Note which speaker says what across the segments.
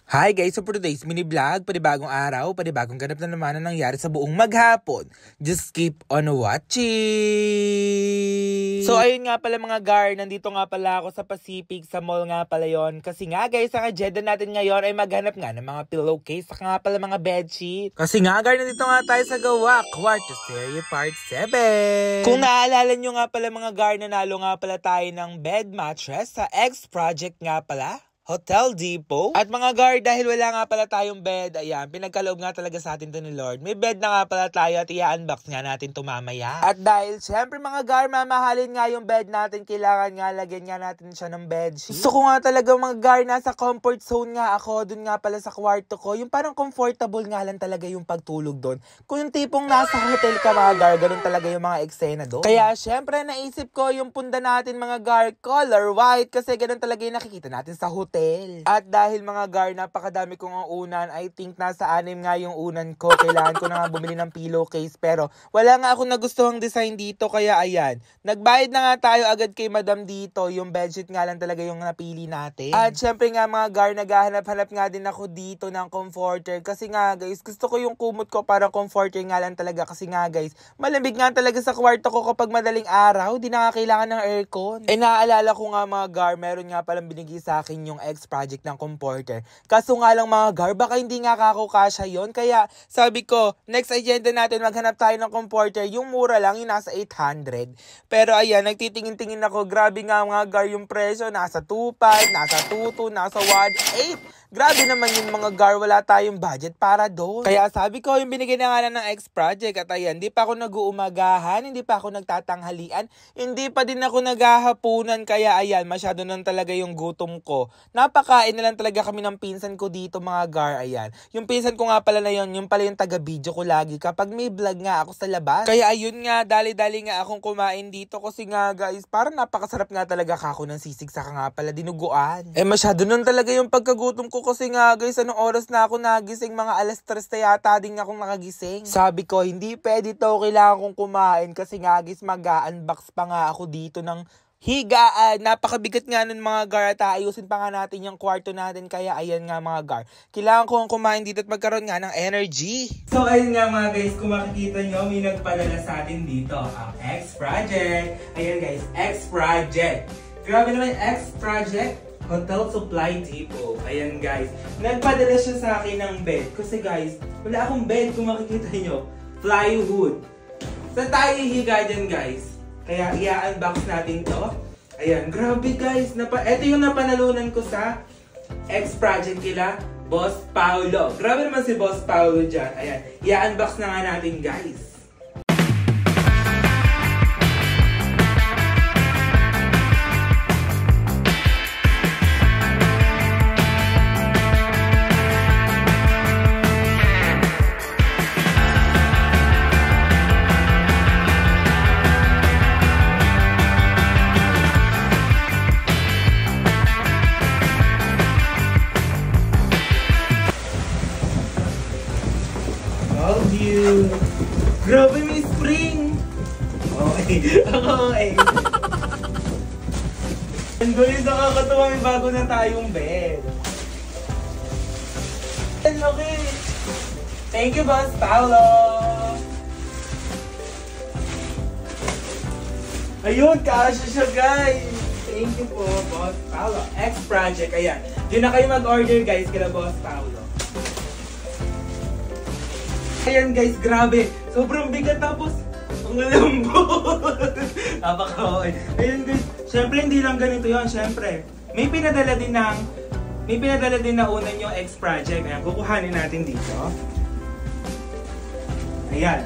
Speaker 1: Hi guys! So for today's mini vlog, panibagong araw, panibagong ganap na naman ang nangyari sa buong maghapon. Just keep on watching! So ayun nga pala mga gar, nandito nga pala ako sa Pacific, sa mall nga pala yon. Kasi nga guys, ang agenda natin ngayon ay maghanap nga ng mga pillowcase, saka nga pala mga bedsheet. Kasi nga gar, nandito nga tayo sa Gawa, Kwarto Stereo Part 7. Kung naaalala nyo nga pala mga gar, nanalo nga pala tayo ng bed mattress sa X Project nga pala, Hotel Depot. At mga guard, dahil wala nga pala tayong bed, ayan, pinagkaloob nga talaga sa atin to ni Lord. May bed na nga pala tayo at i-unbox nga natin to mamaya. At dahil syempre mga guard, mamahalin nga yung bed natin, kailangan nga lagyan nga natin siya ng bedsheet. Gusto ko nga talaga mga guard, nasa comfort zone nga ako, dun nga pala sa kwarto ko. Yung parang comfortable nga lang talaga yung pagtulog dun. Kung yung tipong nasa hotel ka mga guard, ganun talaga yung mga eksena doon. Kaya syempre naisip ko yung punda natin mga guard, color white, kasi ganun talaga yung nakikita natin sa hotel. At dahil mga gar, napakadami kong ang unan, I think nasa 6 nga yung unan ko. Kailangan ko na nga bumili ng pillowcase, pero wala nga ako nagustuhang design dito, kaya ayan. Nagbayad na nga tayo agad kay madam dito, yung bedsheet nga lang talaga yung napili natin. At syempre nga mga gar, naghahanap-hanap nga din ako dito ng comforter, kasi nga guys, gusto ko yung kumot ko parang comforter nga lang talaga, kasi nga guys, malamig nga talaga sa kwarto ko kapag madaling araw, di na kailangan ng aircon. Eh naaalala ko nga mga gar, meron nga palang binigay sa akin yung X Project ng comforter. Kaso nga lang mga gar, baka hindi nga kakukasya yon. Kaya sabi ko, next agenda natin, maghanap tayo ng comforter. Yung mura lang, yung nasa 800. Pero ayan, nagtitingin-tingin ako. Grabe nga mga gar yung presyo. Nasa 2.5, nasa 2.2, nasa 1.8. Grabe naman yung mga gar, wala tayong budget para doon. Kaya sabi ko, yung binigay na nga lang ng X Project. At ayan, hindi pa ako nag-uumagahan, hindi pa ako nagtatanghalian, hindi pa din ako naghahapunan. Kaya ayan, masyado nang talaga yung gutom ko. Napakain na lang talaga kami ng pinsan ko dito mga gar, ayan. Yung pinsan ko nga pala na yun, yung pala yung taga-video ko lagi kapag may vlog nga ako sa labas. Kaya ayun nga, dali-dali nga akong kumain dito kasi nga guys, parang napakasarap nga talaga kako ng sisig saka nga pala dinuguan. Eh masyado nun talaga yung pagkagutom ko kasi nga guys, anong oras na ako nagising, mga 3:00 na yata din akong nakagising. Sabi ko, hindi pwede to, kailangan kong kumain kasi nga guys, mag-unbox pa nga ako dito ng higaan. Napakabigat nga nun mga gar, at ayusin pa nga natin yung kwarto natin. Kaya ayan nga mga gar, kailangan kong kumain dito at magkaroon nga ng energy. So ayun nga mga guys, kung makikita nyo, may nagpadala sa atin dito ang X Project. Ayan guys, X Project. Grabe naman yung X Project Hotel Supply Depot. Ayan guys, nagpadala siya sa akin ng bed. Kasi guys, wala akong bed, kung makikita nyo, plywood. Saan tayo hihiga dyan guys? Kaya i-unbox natin to. Ayan, grabe guys. Ito yung napanalunan ko sa X Project kila Boss Paulo. Grabe naman si Boss Paulo dyan. Ayan, i-unbox na nga natin guys. Grabe, may spring! Okay. Okay. And guys, nakakatawa, may bago na tayong bed. Okay. Thank you, Boss Paulo! Ayun, kasya siya guys! Thank you po, Boss Paulo. X Project, ayan. Diyan na kayo mag-order guys kila Boss Paulo. Ayan guys, grabe. Sobrang bigat tapos ang lambot. Napaka-okay. Ayan guys, syempre hindi lang ganito yon. Syempre, may pinadala din na unan yung X Project. Ayan, kukuhanin natin dito. Ayan.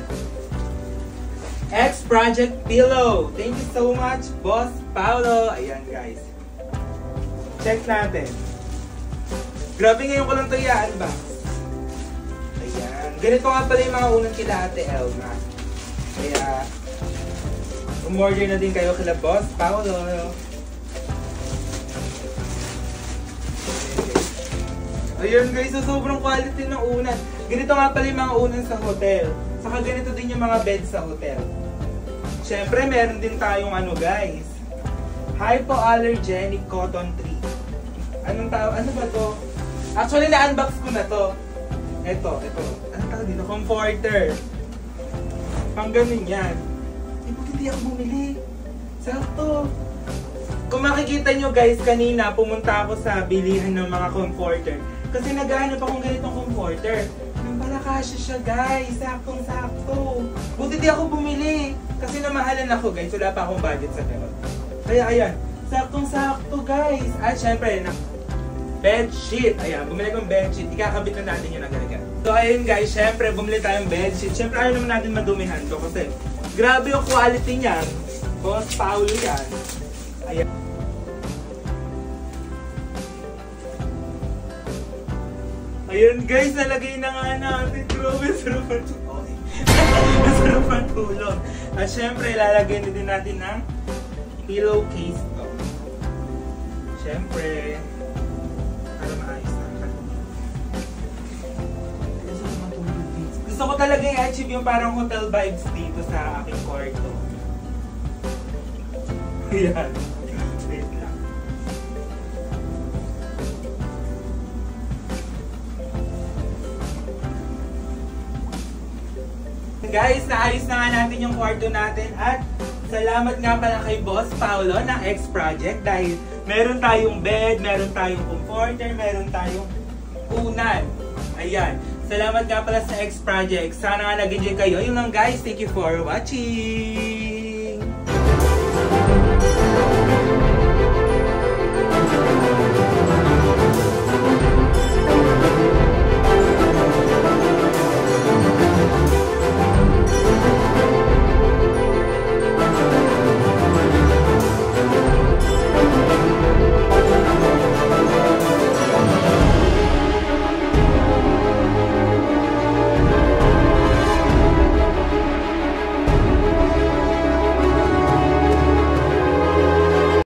Speaker 1: X Project Pillow. Thank you so much, Boss Paulo. Ayan guys. Check natin. Grabe, ngayon ko lang ito i-unbox. Ganito nga pala yung mga unang kila Ate Elma. Kaya, umorder na din kayo kila Boss Paulo. Ayun guys, so sobrang quality ng unan. Ganito nga pala yung mga unan sa hotel. Saka ganito din yung mga bed sa hotel. Siyempre, meron din tayong ano guys, hypoallergenic cotton 3. Ano ba to? Actually, na-unbox ko na to. Ito. Ano tawag dito? Comforter. Pang ganun yan. Hindi ako bumili. Sakto. Kung makikita nyo guys, kanina pumunta ako sa bilihan ng mga comforter. Kasi naghahanap akong ganitong comforter. Nang pala kasya siya guys. Saktong-sakto. Buti di ako bumili. Kasi namahalan ako guys. Wala pa akong budget sa ganun. Kaya ayan. Saktong-sakto guys. At syempre, bedsheet. Ayan, bumili kong bedsheet. Ikakabit na natin yung agad-agad. So ayun guys, syempre bumili tayong bedsheet. Syempre ayaw naman natin madumihan to kasi grabe yung quality niyan. Boss Paulo yan. Ayan. Ayun guys, nalagay na nga natin. Grabe, sarap ang tulog. Sarap ang tulog. At syempre, lalagay na din natin ng pillowcase to. Syempre, para maayos na. Gusto ko talaga i-achieve yung parang hotel vibes dito sa aking kwarto. Ayan. Wait lang. Guys, naayos na nga natin yung kwarto natin at salamat nga pala kay Boss Paulo ng X Project dahil meron tayong bed, meron tayong comforter, meron tayong unan. Ayan. Salamat nga pala sa X Project. Sana nga nag-enjoy kayo. Yun lang guys. Thank you for watching.